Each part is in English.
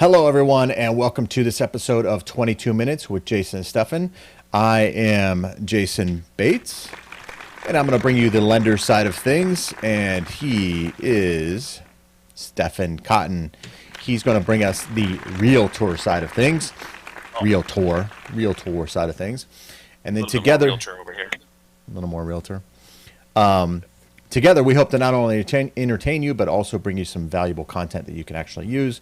Hello, everyone, and welcome to this episode of 22 Minutes with Jason and Stefan. I am Jason Bates, and I'm going to bring you the lender side of things, and he is Stefan Cotton. He's going to bring us the realtor side of things, realtor side of things, and then together, realtor over here. a little more realtor. Together, we hope to not only entertain you, but also bring you some valuable content that you can actually use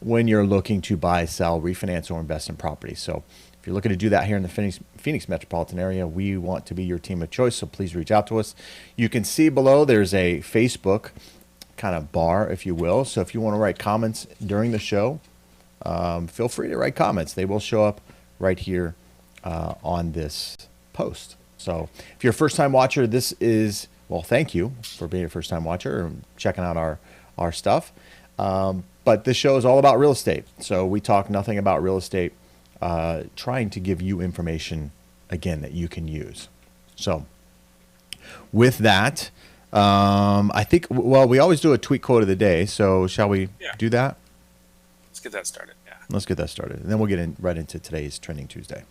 when you're looking to buy, sell, refinance, or invest in property. So if you're looking to do that here in the Phoenix metropolitan area, we want to be your team of choice, so please reach out to us. You can see below there's a Facebook kind of bar, if you will. So if you want to write comments during the show, feel free to write comments. They will show up right here on this post. So if you're a first-time watcher, this is, well, thank you for being a first-time watcher and checking out our stuff. But this show is all about real estate. So we talk nothing about real estate, trying to give you information, again, that you can use. So with that, I think, well, we always do a tweet quote of the day. So shall we do that? Let's get that started. Yeah. Let's get that started. And then we'll get right into today's Trending Tuesday.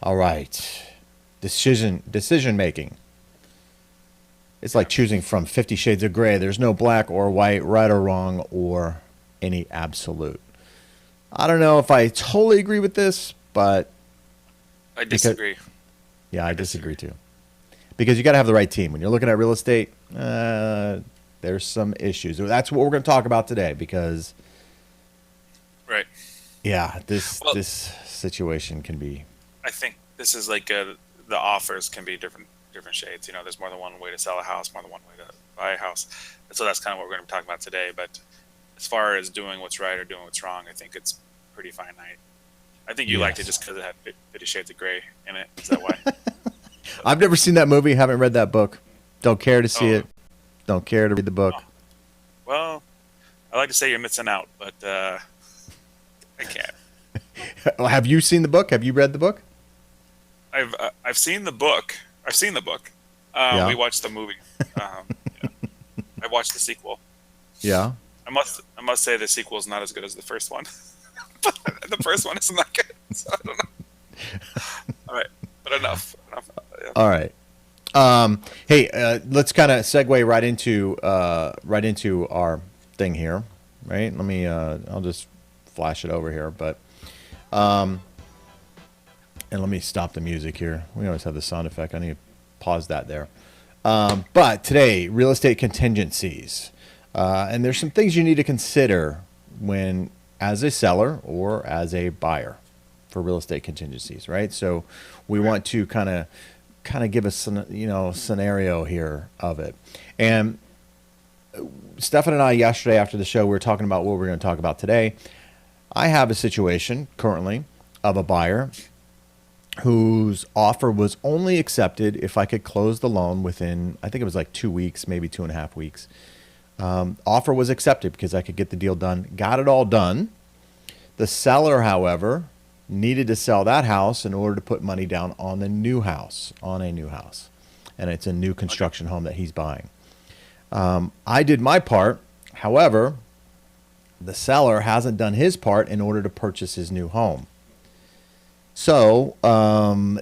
All right. Decision making. It's like choosing from 50 Shades of Gray. There's no black or white, right or wrong, or any absolute. I don't know if I totally agree with this, but I disagree. I disagree too. Because you got to have the right team. When you're looking at real estate, there's some issues. That's what we're going to talk about today because, right. Yeah, this situation can be. I think this is like the offers can be different shades. You know, there's more than one way to sell a house, more than one way to buy a house. And so that's kind of what we're going to be talking about today. But as far as doing what's right or doing what's wrong, I think it's pretty finite. I think you liked it just because it had 50 Shades of Gray in it. Is that why? I've never seen that movie. Haven't read that book. Don't care to see it. Don't care to read the book. Oh. Well, I like to say you're missing out, but I can't. Have you seen the book? Have you read the book? I've seen the book. I've seen the book. We watched the movie. I watched the sequel. Yeah. I must say the sequel is not as good as the first one. The first one is not good, so I don't know. All right, but enough. Yeah. All right. Hey, let's kind of segue right into our thing here. Right. Let me. I'll just flash it over here, but. And let me stop the music here. We always have the sound effect. I need to pause that there. But today, real estate contingencies. And there's some things you need to consider when, as a seller or as a buyer for real estate contingencies, right? So we want to kind of give a scenario here of it. And Stefan and I, yesterday after the show, we were talking about what we're going to talk about today. I have a situation currently of a buyer whose offer was only accepted if I could close the loan within, I think it was like 2 weeks, maybe 2.5 weeks. Offer was accepted because I could get the deal done. Got it all done. The seller, however, needed to sell that house in order to put money down on a new house. And it's a new construction home that he's buying. I did my part. However, the seller hasn't done his part in order to purchase his new home. So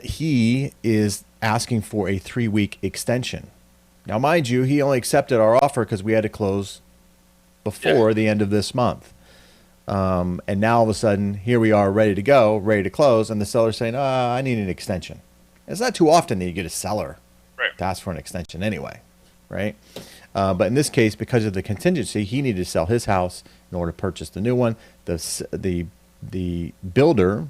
he is asking for a 3-week extension. Now, mind you, he only accepted our offer because we had to close before the end of this month. And now all of a sudden, here we are ready to go, ready to close, and the seller's saying, I need an extension. It's not too often that you get a seller to ask for an extension anyway, right? But in this case, because of the contingency, he needed to sell his house in order to purchase the new one. The builder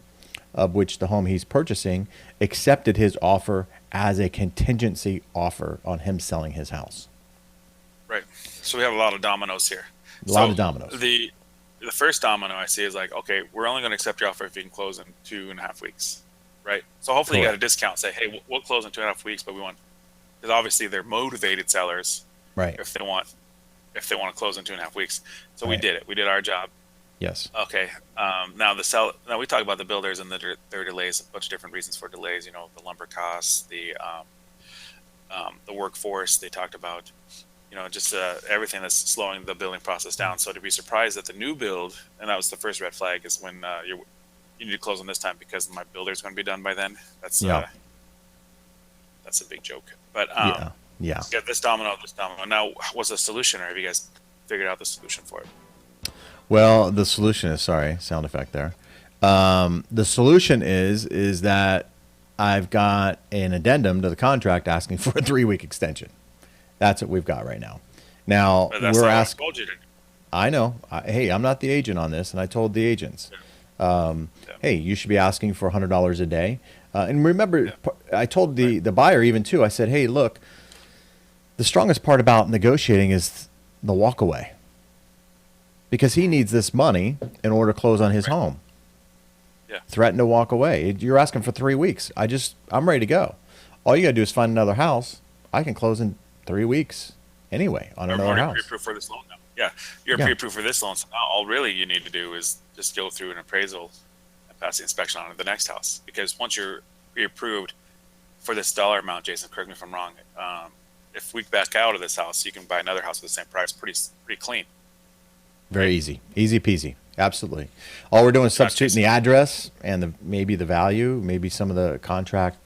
of which the home he's purchasing accepted his offer as a contingency offer on him selling his house. Right. So we have a lot of dominoes here. A lot of dominoes. The first domino I see is like, okay, we're only going to accept your offer if you can close in 2.5 weeks, right? So hopefully you got a discount. Say, hey, we'll close in 2.5 weeks, but we want, because obviously they're motivated sellers, right? If they want to close in 2.5 weeks. So we did it. We did our job. Yes. Okay. Now we talk about the builders and their delays, a bunch of different reasons for delays. You know, the lumber costs, the workforce. They talked about, you know, just everything that's slowing the building process down. So to be surprised that the new build, and that was the first red flag, is when you need to close on this time because my builder's going to be done by then. Yeah. That's a big joke. But Yeah. Yeah. get this domino, this domino. Now, what's the solution, or have you guys figured out the solution for it? Well, the solution is, sorry, sound effect there. The solution is that I've got an addendum to the contract asking for a 3 week extension. That's what we've got right now. Now But that's we're not what I asked. told you to do. I know. Hey, I'm not the agent on this, and I told the agents, Yeah. hey, you should be asking for $100 a day. And remember, Yeah. I told the buyer even too. I said, hey, look, the strongest part about negotiating is the walk away because he needs this money in order to close on his Right. home. Yeah. Threaten to walk away. You're asking for 3 weeks. I'm ready to go. All you got to do is find another house. I can close in 3 weeks anyway on I'm another already house. pre-approved for this loan now. Yeah, you're Yeah. pre-approved for this loan. So now all really you need to do is just go through an appraisal and pass the inspection on to the next house. Because once you're pre-approved for this dollar amount, Jason, correct me if I'm wrong. If we back out of this house, you can buy another house for the same price, pretty clean. Very Right. easy peasy. Absolutely. All we're doing is Not substituting the address and maybe the value, maybe some of the contract,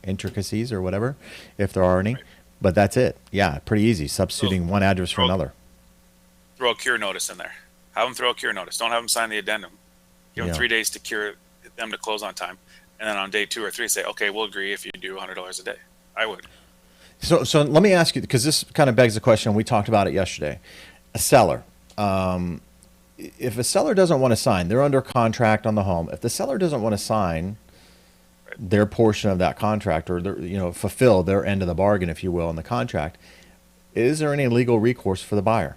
intricacies or whatever, if there are any. Right. But that's it. Yeah, pretty easy. Substituting one address for throw- another. Throw a cure notice in there. Have them throw a cure notice. Don't have them sign the addendum. Give them Yeah. 3 days to cure them to close on time, and then on day 2 or 3, say, okay, we'll agree if you do $100 a day. I would. So let me ask you, because this kind of begs the question. We talked about it yesterday. A seller. If a seller doesn't want to sign, they're under contract on the home. If the seller doesn't want to sign Right. their portion of that contract or fulfill their end of the bargain, if you will, in the contract, is there any legal recourse for the buyer?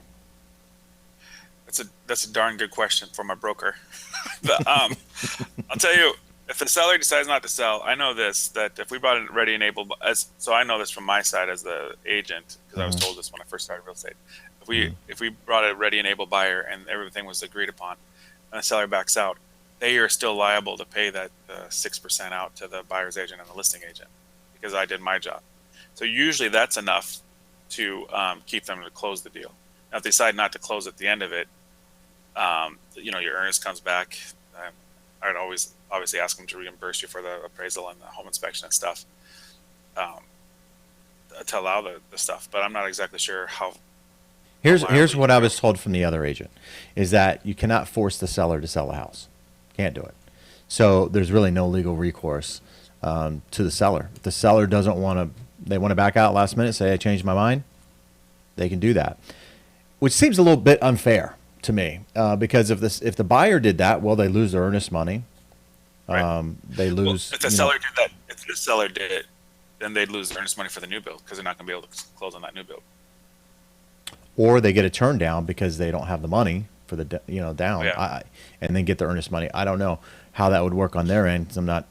That's a darn good question for my broker. I'll tell you, if the seller decides not to sell, I know this, that if we brought in ready and able, so I know this from my side as the agent, because I was told this when I first started real estate. If we brought a ready and able buyer and everything was agreed upon, and the seller backs out, they are still liable to pay that 6% out to the buyer's agent and the listing agent, because I did my job. So usually that's enough to keep them to close the deal. Now, if they decide not to close at the end of it, your earnest comes back. I'd always obviously ask them to reimburse you for the appraisal and the home inspection and stuff, to allow the stuff. But I'm not exactly sure how. Here's liable what you I are. was told from the other agent, is that you cannot force the seller to sell a house. Can't do it. So there's really no legal recourse to the seller. If the seller doesn't want to, they want to back out last minute, say I changed my mind, they can do that. Which seems a little bit unfair to me, because if the buyer did that, well, they lose their earnest money. Right. They Well, lose. if the seller did that, if the seller did it, then they'd lose earnest money for the new build because they're not going to be able to close on that new build. Or they get a turn down because they don't have the money for the down, Oh, yeah. and then get the earnest money. I don't know how that would work on their end because I'm not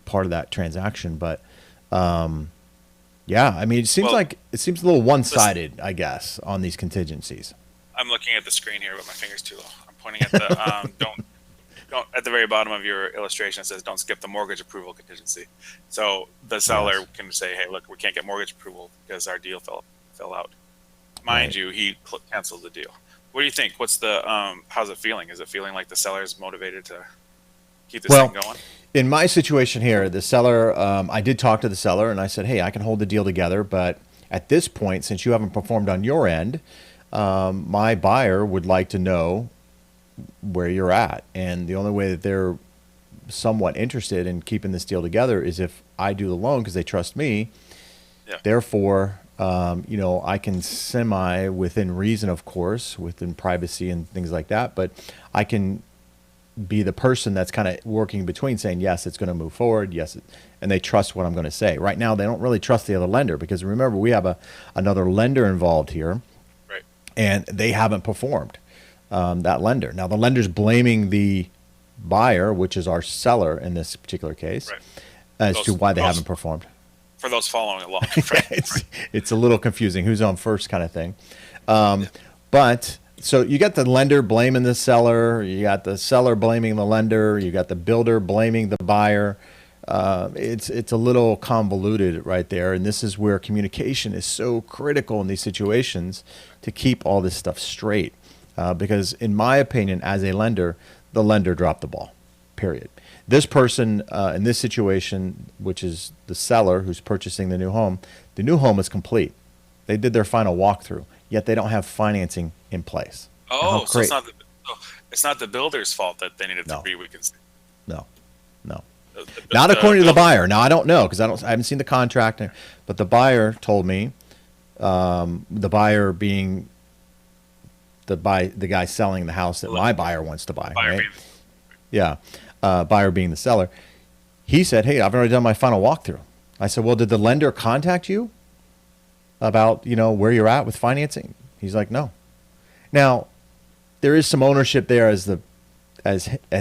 part of that transaction, but yeah, I mean, it seems Well, it seems a little one-sided, I guess, on these contingencies. I'm looking at the screen here, but my finger's too low. I'm pointing at the don't at the very bottom of your illustration. It says don't skip the mortgage approval contingency. So the seller Yes. can say, hey, look, we can't get mortgage approval because our deal fell out. Mind Right. you, he canceled the deal. What do you think? What's the how's it feeling? Is it feeling like the seller is motivated to keep this Well, thing going? in my situation here, the seller, I did talk to the seller and I said, hey, I can hold the deal together, but at this point, since you haven't performed on your end, my buyer would like to know where you're at. And the only way that they're somewhat interested in keeping this deal together is if I do the loan because they trust me. Yeah. Therefore, I can within reason, of course, within privacy and things like that, but I can be the person that's kind of working between saying, yes, it's going to move forward. Yes. And they trust what I'm going to say. Right now, they don't really trust the other lender because remember, we have another lender involved here Right. and they haven't performed, that lender. Now, the lender's blaming the buyer, which is our seller in this particular case, Right. as to why they Those- haven't performed. For those following along, right? it's a little confusing who's on first kind of thing. But So you got the lender blaming the seller, you got the seller blaming the lender, you got the builder blaming the buyer. It's a little convoluted right there, and this is where communication is so critical in these situations to keep all this stuff straight. Because in my opinion, as a lender, the lender dropped the ball. Period. This person in this situation, which is the seller who's purchasing the new home is complete. They did their final walkthrough, yet they don't have financing in place. Now, how Oh, so great? it's not the builder's fault that they needed to No, be reconsidered. no, no. The, Not according to the builder. buyer. Now I don't know because I haven't seen the contract, but the buyer told me, the buyer being the guy selling the house that my buyer wants to buy, Buyer right? being- Yeah, buyer being the seller. He said, "Hey, I've already done my final walkthrough." I said, "Well, did the lender contact you about where you're at with financing?" He's like, "No." Now there is some ownership there as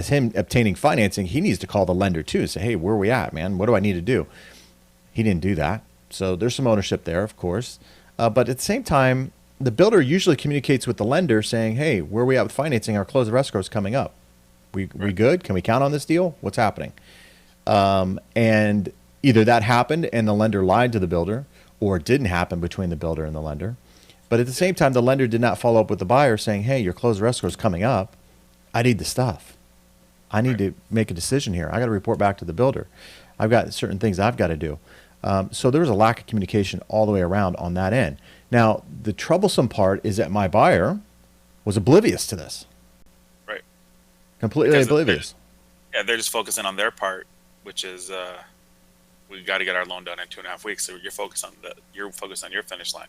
him obtaining financing. He needs to call the lender too and say, "Hey, where are we at, man? What do I need to do?" He didn't do that. So there's some ownership there, of course. But at the same time, the builder usually communicates with the lender saying, "Hey, where are we at with financing? Our close of escrow is coming up. We good? Can we count on this deal? What's happening?" And either that happened and the lender lied to the builder, or it didn't happen between the builder and the lender. But at the same time, the lender did not follow up with the buyer saying, "Hey, your close of escrow is coming up. I need the stuff. I need to make a decision here. I got to report back to the builder. I've got certain things I've got to do." So there was a lack of communication all the way around on that end. Now, the troublesome part is that my buyer was oblivious to this, Right. completely Because oblivious. yeah, they're just focusing on their part, which is we got to get our loan done in 2.5 weeks. So you're focused on your finish line.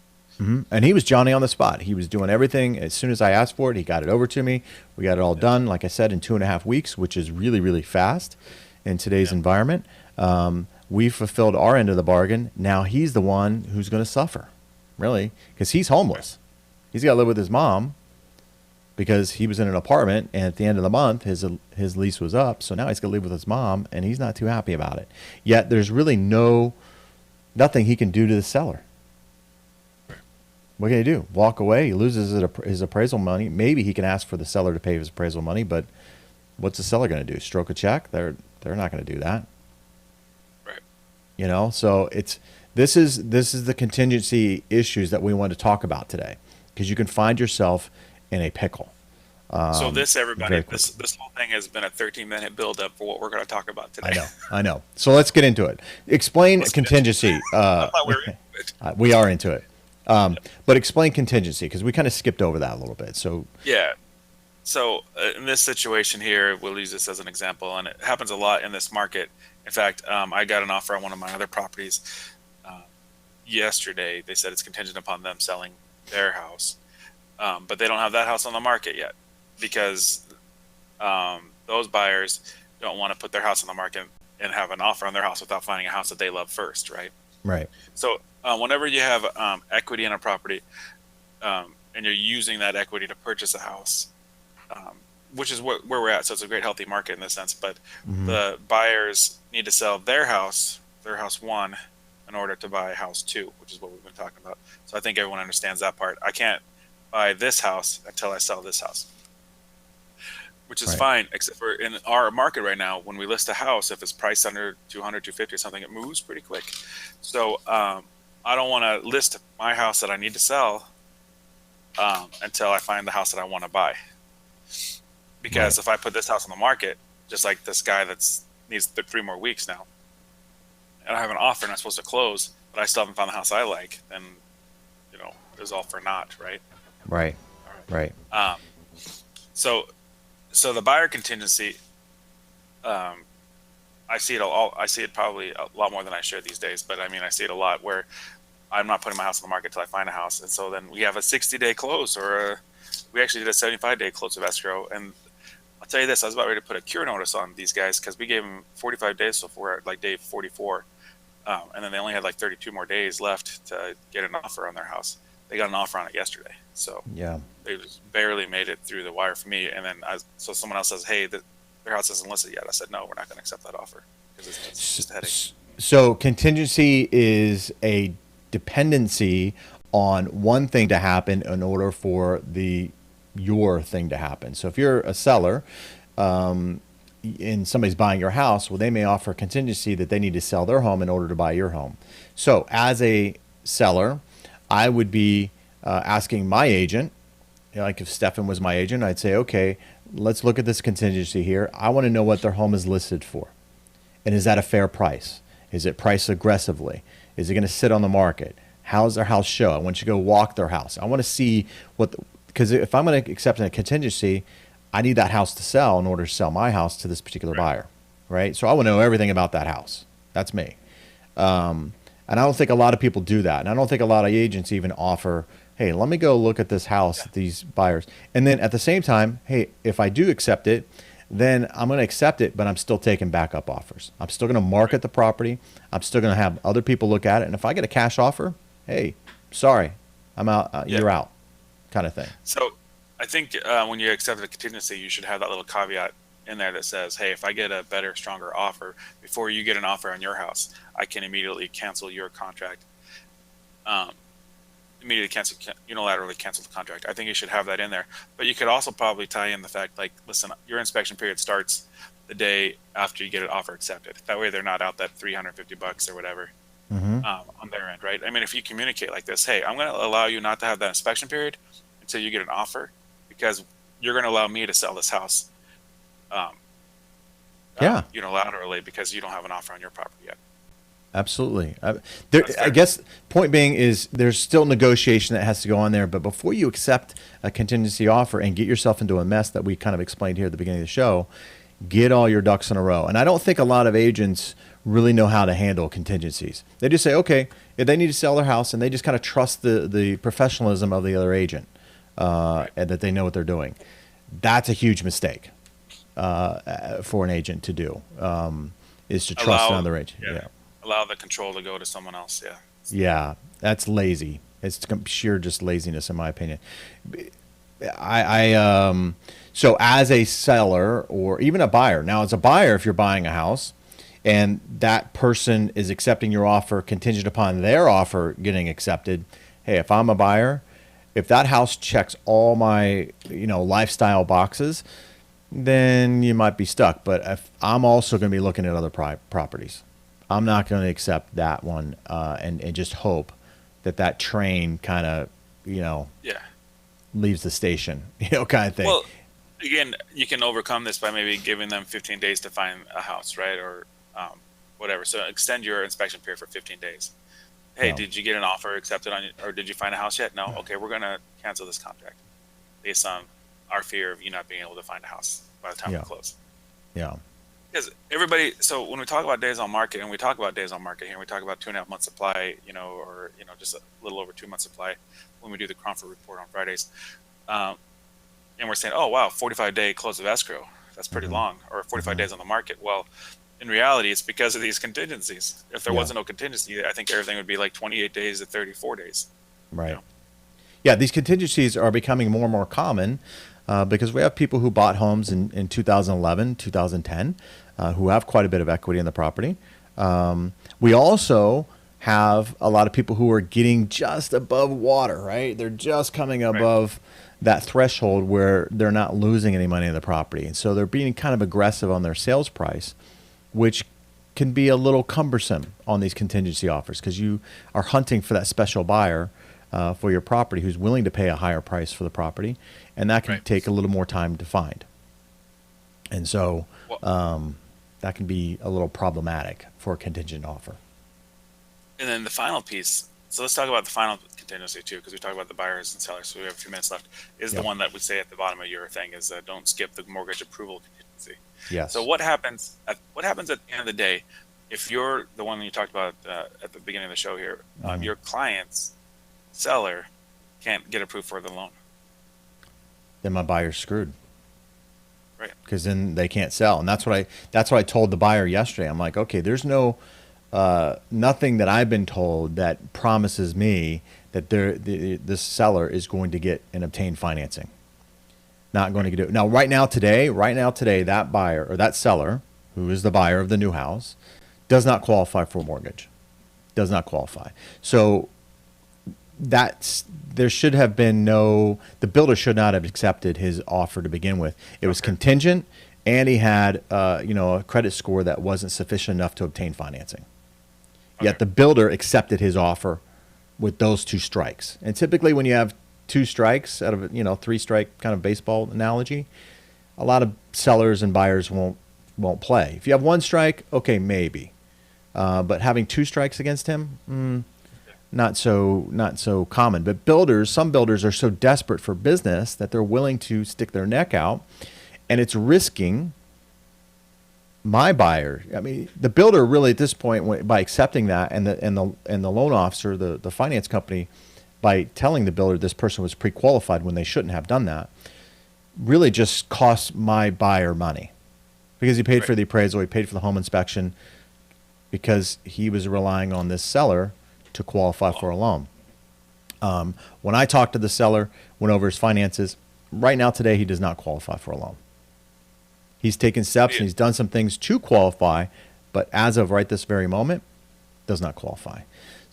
And he was Johnny on the spot. He was doing everything. As soon as I asked for it, he got it over to me. We got it all done, like I said, in 2.5 weeks, which is really, really fast in today's environment. We fulfilled our end of the bargain. Now he's the one who's going to suffer, really, because he's homeless. He's got to live with his mom because he was in an apartment, and at the end of the month, his lease was up. So now he's going to live with his mom, and he's not too happy about it. Yet there's really nothing he can do to the seller. What can he do? Walk away? He loses his appraisal money. Maybe he can ask for the seller to pay his appraisal money, but what's the seller going to do? Stroke a check? They're not going to do that. Right. So this is the contingency issues that we want to talk about today, because you can find yourself in a pickle. So everybody, Very quickly. this whole thing has been a 13-minute build-up for what we're going to talk about today. I know. So let's get into it. Explain Let's get into contingency. I thought we were into it. We are into it. But explain contingency, because we kind of skipped over that a little bit. So Yeah. So in this situation here, we'll use this as an example, and it happens a lot in this market. In fact, I got an offer on one of my other properties yesterday. They said it's contingent upon them selling their house, but they don't have that house on the market yet because those buyers don't want to put their house on the market and have an offer on their house without finding a house that they love first, right? right. So whenever you have equity in a property and you're using that equity to purchase a house, which is where we're at. So it's a great healthy market in this sense, but the buyers need to sell their house one, in order to buy house two, which is what we've been talking about. So I think everyone understands that part. I can't buy this house until I sell this house, which is Right. fine, except for in our market right now, when we list a house, if it's priced under 200, 250 or something, it moves pretty quick. So I don't want to list my house that I need to sell until I find the house that I want to buy. Because Right. if I put this house on the market, just like this guy needs 3 more weeks now, and I have an offer and I'm supposed to close, but I still haven't found the house I like, then it was all for naught, right? Right. Right. So the buyer contingency, I see it all. I see it probably a lot more than I should these days, but I mean, I see it a lot where I'm not putting my house on the market till I find a house, and so then we have a 60-day close, or we actually did a 75-day close of escrow. And I'll tell you this: I was about ready to put a cure notice on these guys because we gave them 45 days, so we're at like day 44, and then they only had like 32 more days left to get an offer on their house. They got an offer on it yesterday, so Yeah. they just barely made it through the wire for me. And then so someone else says, "Hey, their house isn't listed yet." I said, "No, we're not going to accept that offer because it's just a headache." So contingency is a dependency on one thing to happen in order for the your thing to happen. So if you're a seller, and somebody's buying your house, well, they may offer a contingency that they need to sell their home in order to buy your home. So as a seller, I would be asking my agent, like if Stefan was my agent, I'd say, okay, let's look at this contingency here. I want to know what their home is listed for. And is that a fair price? Is it priced aggressively? Is it going to sit on the market? How's their house show? I want you to go walk their house. I want to see because if I'm going to accept a contingency, I need that house to sell in order to sell my house to this particular buyer, right? So I want to know everything about that house. That's me. And I don't think a lot of people do that. And I don't think a lot of agents even offer, hey, let me go look at this house, these buyers. And then at the same time, hey, if I do accept it, then I'm going to accept it, but I'm still taking backup offers. I'm still going to market the property. I'm still going to have other people look at it. And if I get a cash offer, hey, sorry, I'm out. You're out, kind of thing. So I think when you accept a contingency, you should have that little caveat in there that says, hey, if I get a better, stronger offer before you get an offer on your house, I can immediately cancel your contract. Unilaterally cancel the contract. I think you should have that in there. But you could also probably tie in the fact, like, listen, your inspection period starts the day after you get an offer accepted. That way they're not out that $350 or whatever on their end, right? I mean, if you communicate like this, hey, I'm going to allow you not to have that inspection period until you get an offer, because you're going to allow me to sell this house unilaterally because you don't have an offer on your property yet. Absolutely. I guess point being is there's still negotiation that has to go on there. But before you accept a contingency offer and get yourself into a mess that we kind of explained here at the beginning of the show, get all your ducks in a row. And I don't think a lot of agents really know how to handle contingencies. They just say, okay, if they need to sell their house, and they just kind of trust the professionalism of the other agent and that they know what they're doing. That's a huge mistake for an agent to do, is to trust another agent. Yeah. Allow the control to go to someone else. Yeah, that's lazy. It's sheer just laziness, in my opinion. So as a seller or even a buyer, now as a buyer, if you're buying a house and that person is accepting your offer contingent upon their offer getting accepted, hey, if I'm a buyer, if that house checks all my lifestyle boxes, then you might be stuck. But if I'm also going to be looking at other properties, I'm not going to accept that one and just hope that train kind of, leaves the station, kind of thing. Well, again, you can overcome this by maybe giving them 15 days to find a house, right? Or whatever. So extend your inspection period for 15 days. Hey, did you get an offer accepted or did you find a house yet? No? Okay, we're going to cancel this contract based on our fear of you not being able to find a house by the time we close. Yeah. Because everybody, so when we talk about days on market, and we talk about days on market here, we talk about 2.5 months supply, or just a little over 2 months supply when we do the Cromford report on Fridays. And we're saying, oh, wow, 45-day close of escrow. That's pretty long, or 45 days on the market. Well, in reality, it's because of these contingencies. If there wasn't no contingency, I think everything would be like 28 days to 34 days. Right. Yeah, these contingencies are becoming more and more common because we have people who bought homes in 2011, 2010, who have quite a bit of equity in the property. We also have a lot of people who are getting just above water, right? They're just coming above that threshold where they're not losing any money in the property. And so they're being kind of aggressive on their sales price, which can be a little cumbersome on these contingency offers because you are hunting for that special buyer for your property who's willing to pay a higher price for the property, and that can take a little more time to find. And so that can be a little problematic for a contingent offer. And then the final piece, so let's talk about the final contingency too, because we talked about the buyers and sellers, so we have a few minutes left, is the one that we say at the bottom of your thing is don't skip the mortgage approval contingency. Yes. So what happens at the end of the day if you're the one that you talked about at the beginning of the show here, your client's seller can't get approved for the loan? Then my buyer's screwed. Right. Because then they can't sell. And that's what I told the buyer yesterday. I'm like, okay, there's nothing that I've been told that promises me that this seller is going to get and obtain financing. Not going to do it. Now, right now today, that buyer or that seller, who is the buyer of the new house, does not qualify for a mortgage. Does not qualify. So there should have been no, the builder should not have accepted his offer to begin with. It was contingent, and he had a credit score that wasn't sufficient enough to obtain financing. Yet the builder accepted his offer with those two strikes. And typically when you have two strikes out of three strike kind of baseball analogy, a lot of sellers and buyers won't play. If you have one strike, okay, maybe. But having two strikes against him, not so common. But some builders are so desperate for business that they're willing to stick their neck out, and it's risking my buyer. I mean, the builder really at this point, by accepting that, and the loan officer, the finance company, by telling the builder this person was pre-qualified when they shouldn't have done that, really just costs my buyer money, because he paid for the appraisal, he paid for the home inspection, because he was relying on this seller to qualify for a loan. When I talked to the seller, went over his finances, right now today he does not qualify for a loan. He's taken steps and he's done some things to qualify, but as of right this very moment, does not qualify.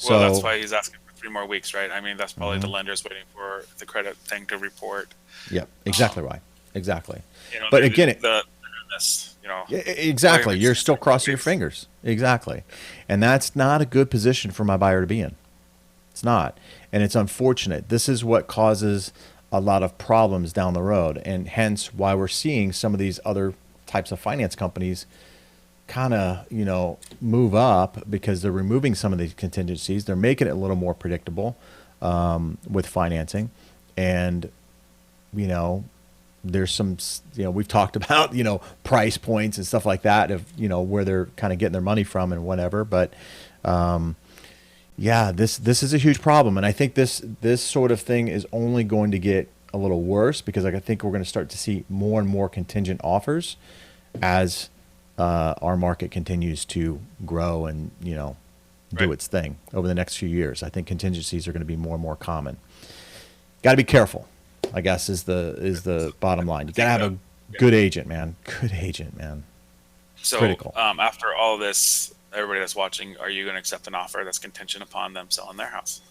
Well, that's why he's asking for 3 more weeks, right? I mean, that's probably the lender's waiting for the credit thing to report. Yep, exactly right. Exactly. But again, exactly. You're still crossing your fingers. Exactly. And that's not a good position for my buyer to be in. It's not. And it's unfortunate. This is what causes a lot of problems down the road, and hence why we're seeing some of these other types of finance companies kind of, move up, because they're removing some of these contingencies. They're making it a little more predictable with financing. And, there's some, we've talked about, price points and stuff like that of, where they're kind of getting their money from and whatever. But, yeah, this is a huge problem. And I think this sort of thing is only going to get a little worse, because I think we're going to start to see more and more contingent offers as our market continues to grow and, do its thing over the next few years. I think contingencies are going to be more and more common. Got to be careful, I guess, is the bottom line. You got to have a good agent, man. Good agent, man. So critical. After all this, everybody that's watching, are you going to accept an offer that's contingent upon them selling their house?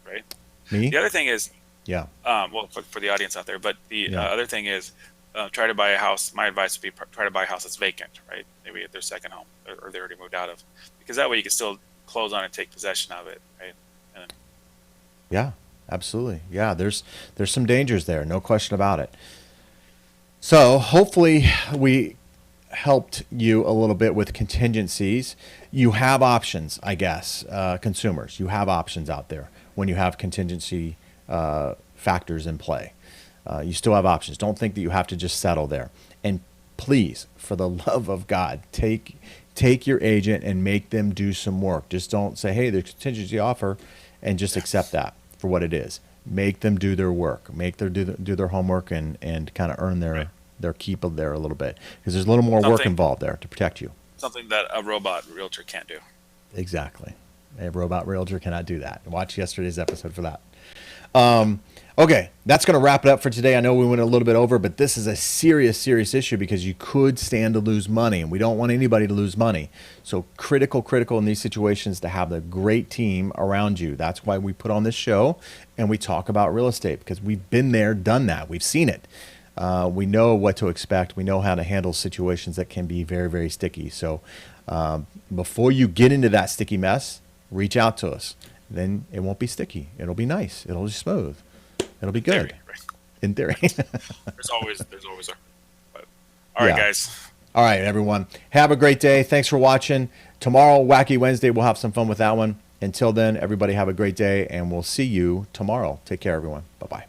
Right? Me? The other thing is, well, for the audience out there, but the other thing is, try to buy a house. My advice would be try to buy a house that's vacant, right? Maybe their second home, or they already moved out of, because that way you can still close on it, take possession of it, right? And yeah, absolutely. Yeah, there's some dangers there, no question about it. So hopefully we helped you a little bit with contingencies. You have options, I guess, consumers. You have options out there when you have contingency factors in play. You still have options. Don't think that you have to just settle there. And please, for the love of God, take your agent and make them do some work. Just don't say, hey, there's a contingency offer, and just accept that for what it is. Make them do their work. Make them do their homework and kind of earn their keep there a little bit, because there's a little more work involved there to protect you. Something that a robot realtor can't do. Exactly. A robot realtor cannot do that. Watch yesterday's episode for that. Okay, that's going to wrap it up for today. I know we went a little bit over, but this is a serious issue, because you could stand to lose money, and we don't want anybody to lose money. So critical in these situations to have a great team around you. That's why we put on this show and we talk about real estate, because we've been there, done that. We've seen it. We know what to expect. We know how to handle situations that can be very, very sticky. So before you get into that sticky mess, reach out to us. Then it won't be sticky. It'll be nice. It'll be smooth. It'll be good. In theory. There's always a. But, all right, guys. All right, everyone. Have a great day. Thanks for watching. Tomorrow, Wacky Wednesday, we'll have some fun with that one. Until then, everybody have a great day, and we'll see you tomorrow. Take care, everyone. Bye-bye.